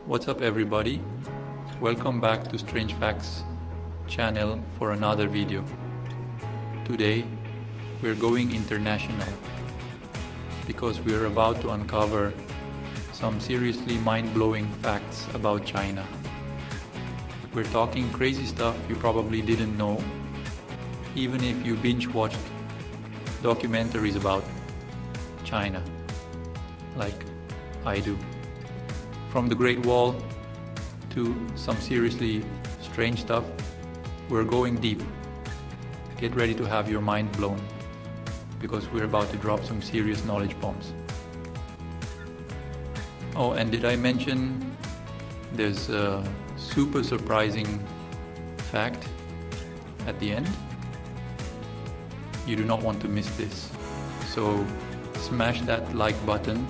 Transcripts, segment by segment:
What's up everybody? Welcome back to Strange Facts channel for another video. Today we're going international because we're about to uncover some seriously mind-blowing facts about China. We're talking crazy stuff you probably didn't know, even if you binge-watched documentaries about China, like I do. From the Great Wall to some seriously strange stuff, we're going deep. Get ready to have your mind blown, because we're about to drop some serious knowledge bombs. Oh, and did I mention there's a super surprising fact at the end? You do not want to miss this. So smash that like button,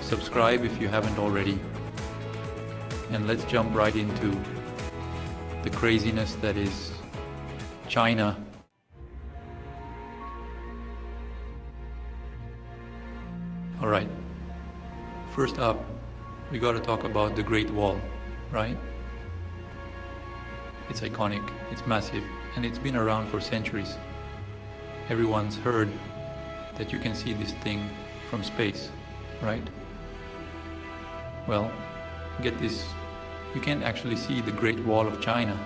subscribe if you haven't already, and let's jump right into the craziness that is China. Alright, first up, we gotta talk about the Great Wall, right? It's iconic, it's massive, and it's been around for centuries. Everyone's heard that you can see this thing from space, right? Well, get this, you can't actually see the Great Wall of China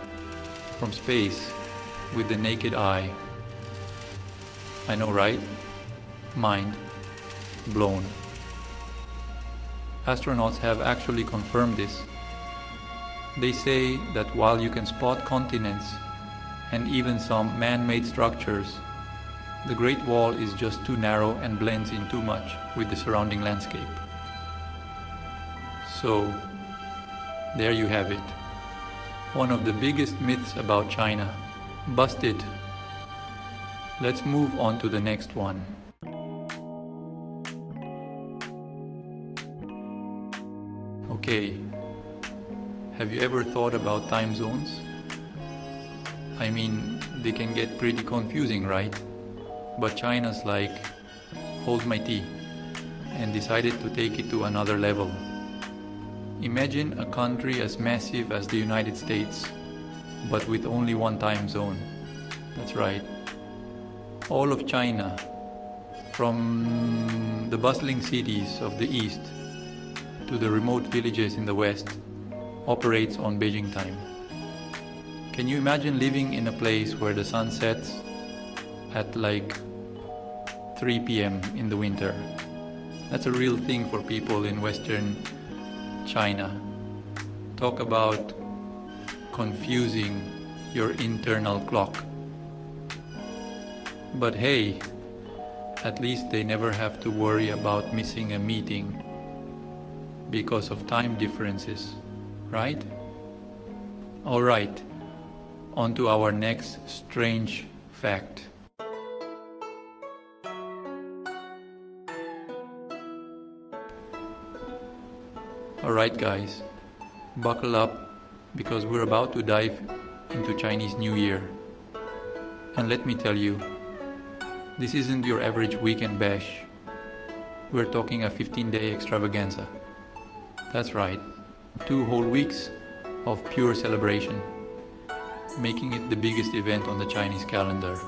from space with the naked eye. I know, right? Mind blown. Astronauts have actually confirmed this. They say that while you can spot continents and even some man-made structures, the Great Wall is just too narrow and blends in too much with the surrounding landscape. So, there you have it. One of the biggest myths about China. Busted. Let's move on to the next one. Okay, have you ever thought about time zones? I mean, they can get pretty confusing, right? But China's like, hold my tea, and decided to take it to another level. Imagine a country as massive as the United States, but with only one time zone. That's right. All of China, from the bustling cities of the east to the remote villages in the west, operates on Beijing time. Can you imagine living in a place where the sun sets at like 3 p.m. in the winter? That's a real thing for people in Western China. Talk about confusing your internal clock. But hey, at least they never have to worry about missing a meeting because of time differences, right? Alright, on to our next strange fact. Alright guys, buckle up because we're about to dive into Chinese New Year. And let me tell you, this isn't your average weekend bash. We're talking a 15-day extravaganza. That's right, 2 whole weeks of pure celebration, making it the biggest event on the Chinese calendar.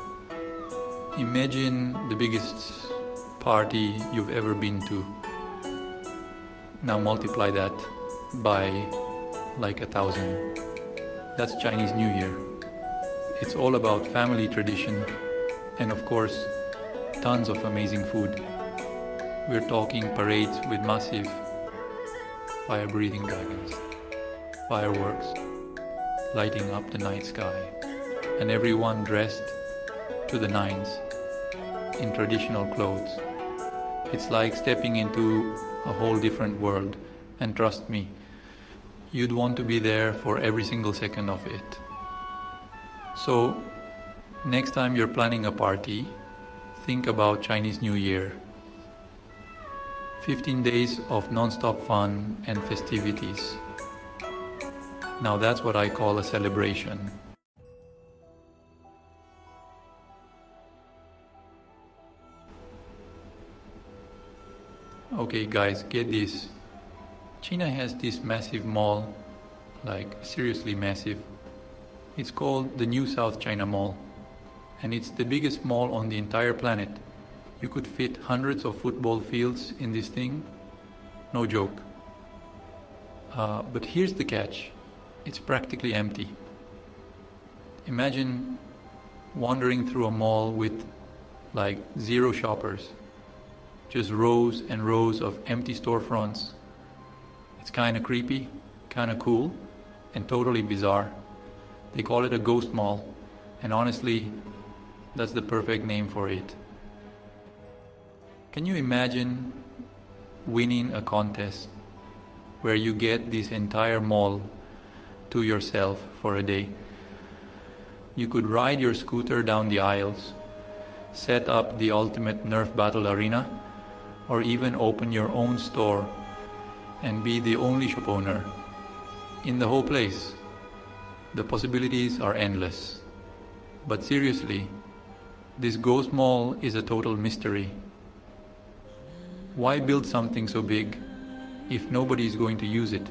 Imagine the biggest party you've ever been to. Now multiply that by like 1,000. That's Chinese New Year. It's all about family tradition and of course, tons of amazing food. We're talking parades with massive fire-breathing dragons, fireworks lighting up the night sky, and everyone dressed to the nines in traditional clothes. It's like stepping into a whole different world, and trust me, you'd want to be there for every single second of it. So, next time you're planning a party, think about Chinese New Year. 15 days of non-stop fun and festivities. Now that's what I call a celebration. Okay guys, get this. China has this massive mall, like seriously massive. It's called the New South China Mall, and it's the biggest mall on the entire planet. You could fit hundreds of football fields in this thing, no joke. But here's the catch, it's practically empty. Imagine wandering through a mall with like zero shoppers, just rows and rows of empty storefronts. It's kind of creepy, kind of cool, and totally bizarre. They call it a ghost mall, and honestly, that's the perfect name for it. Can you imagine winning a contest where you get this entire mall to yourself for a day? You could ride your scooter down the aisles, set up the ultimate Nerf battle arena, or even open your own store and be the only shop owner in the whole place. The possibilities are endless. But seriously, this ghost mall is a total mystery. Why build something so big if nobody is going to use it?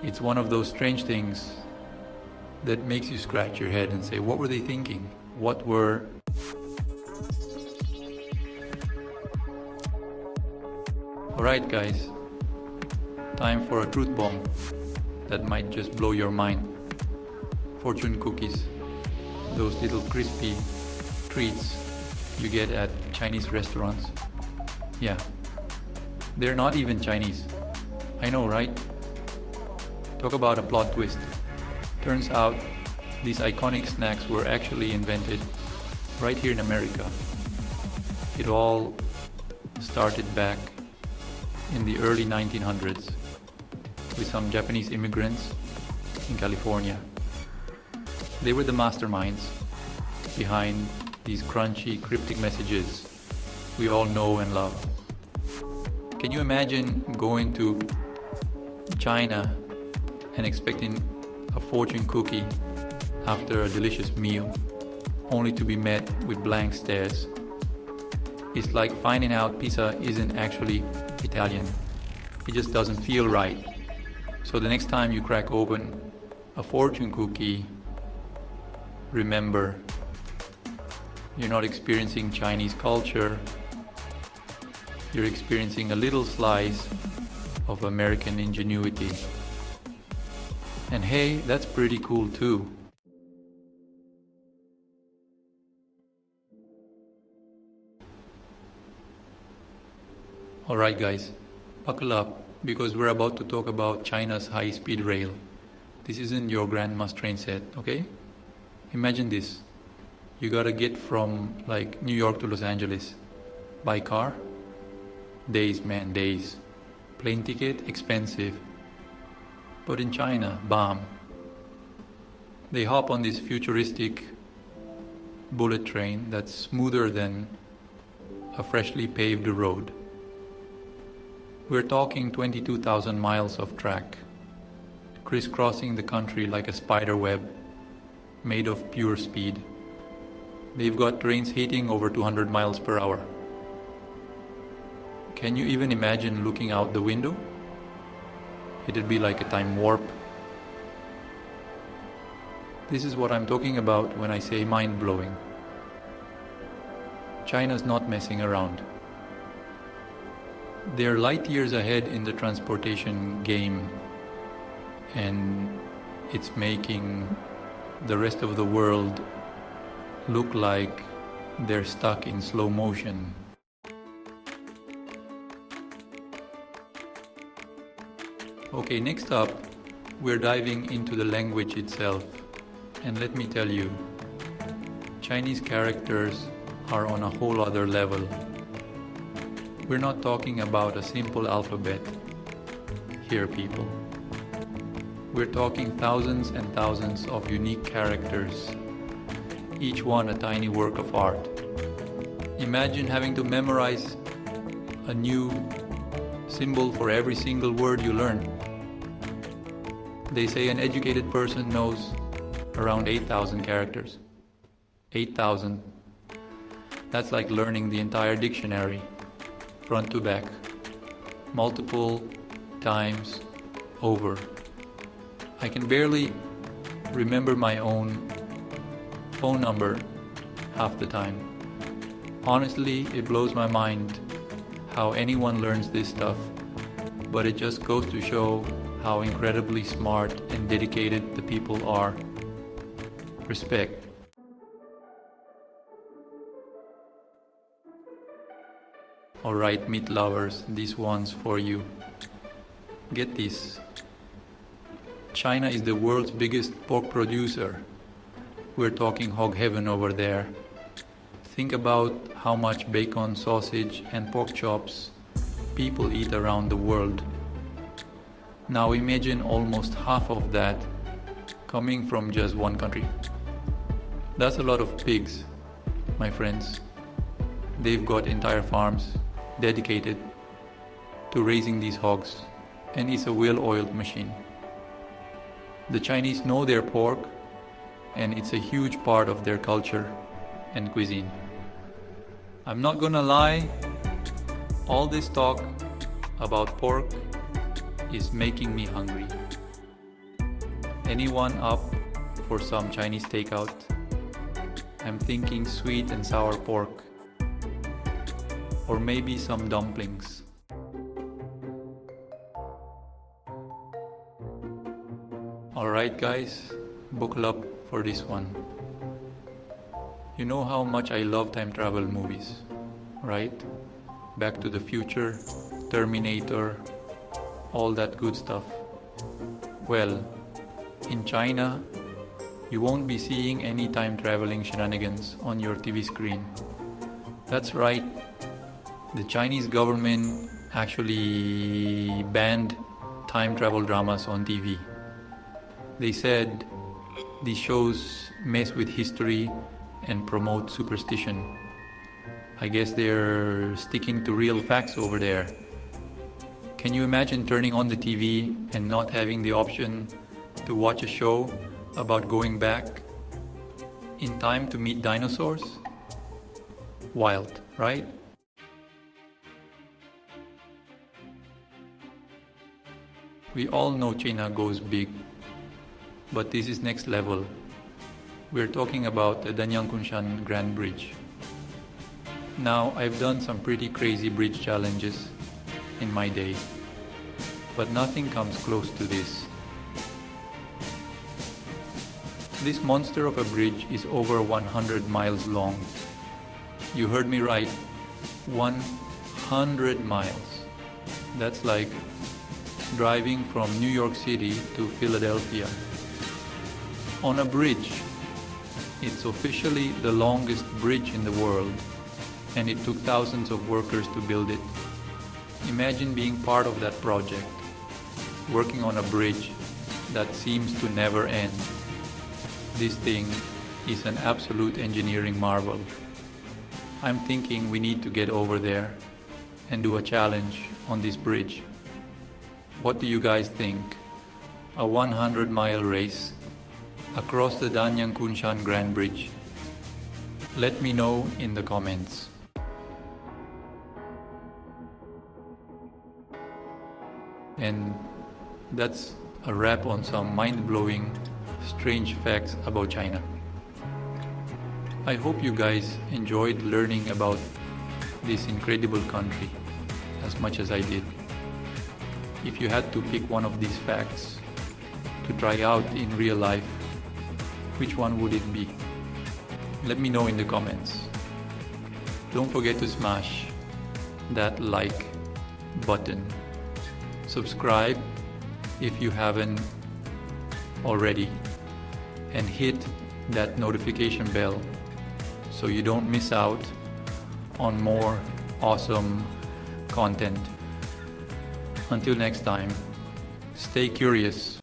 It's one of those strange things that makes you scratch your head and say, what were they thinking? What were... Alright guys, time for a truth bomb that might just blow your mind. Fortune cookies, those little crispy treats you get at Chinese restaurants. Yeah, they're not even Chinese. I know, right? Talk about a plot twist. Turns out these iconic snacks were actually invented right here in America. It all started back in the early 1900s with some Japanese immigrants in California. They were the masterminds behind these crunchy, cryptic messages we all know and love. Can you imagine going to China and expecting a fortune cookie after a delicious meal, only to be met with blank stares? It's like finding out pizza isn't actually Italian. It just doesn't feel right. So the next time you crack open a fortune cookie, remember, you're not experiencing Chinese culture. You're experiencing a little slice of American ingenuity. And hey, that's pretty cool too. Alright guys, buckle up because we're about to talk about China's high-speed rail. This isn't your grandma's train set, okay? Imagine this. You gotta get from like New York to Los Angeles by car. Days, man, days. Plane ticket, expensive. But in China, bam. They hop on this futuristic bullet train that's smoother than a freshly paved road. We're talking 22,000 miles of track, crisscrossing the country like a spider web, made of pure speed. They've got trains hitting over 200 miles per hour. Can you even imagine looking out the window? It'd be like a time warp. This is what I'm talking about when I say mind-blowing. China's not messing around. They're light years ahead in the transportation game, and it's making the rest of the world look like they're stuck in slow motion. Okay, next up, we're diving into the language itself. And let me tell you, Chinese characters are on a whole other level. We're not talking about a simple alphabet here, people. We're talking thousands and thousands of unique characters, each one a tiny work of art. Imagine having to memorize a new symbol for every single word you learn. They say an educated person knows around 8,000 characters. 8,000. That's like learning the entire dictionary, front to back. Multiple times over. I can barely remember my own phone number half the time. Honestly, it blows my mind how anyone learns this stuff, but it just goes to show how incredibly smart and dedicated the people are. Respect. Alright, meat lovers, this one's for you. Get this. China is the world's biggest pork producer. We're talking hog heaven over there. Think about how much bacon, sausage, and pork chops people eat around the world. Now imagine almost half of that coming from just one country. That's a lot of pigs, my friends. They've got entire farms dedicated to raising these hogs, and it's a well-oiled machine. The Chinese know their pork, and it's a huge part of their culture and cuisine. I'm not gonna lie, all this talk about pork is making me hungry. Anyone up for some Chinese takeout? I'm thinking sweet and sour pork, or maybe some dumplings. Alright guys, buckle up for this one. You know how much I love time travel movies, right? Back to the Future, Terminator, all that good stuff. Well, in China, you won't be seeing any time traveling shenanigans on your TV screen. That's right, the Chinese government actually banned time travel dramas on TV. They said these shows mess with history and promote superstition. I guess they're sticking to real facts over there. Can you imagine turning on the TV and not having the option to watch a show about going back in time to meet dinosaurs? Wild, right? We all know China goes big, but this is next level. We're talking about the Danyang-Kunshan Grand Bridge. Now, I've done some pretty crazy bridge challenges in my day, but nothing comes close to this. This monster of a bridge is over 100 miles long. You heard me right, 100 miles. That's like driving from New York City to Philadelphia. On a bridge. It's officially the longest bridge in the world, and it took thousands of workers to build it. Imagine being part of that project, working on a bridge that seems to never end. This thing is an absolute engineering marvel. I'm thinking we need to get over there and do a challenge on this bridge. What do you guys think? A 100-mile race across the Danyang-Kunshan Grand Bridge? Let me know in the comments. And that's a wrap on some mind-blowing, strange facts about China. I hope you guys enjoyed learning about this incredible country as much as I did. If you had to pick one of these facts to try out in real life, which one would it be? Let me know in the comments. Don't forget to smash that like button. Subscribe if you haven't already, and hit that notification bell so you don't miss out on more awesome content. Until next time, stay curious.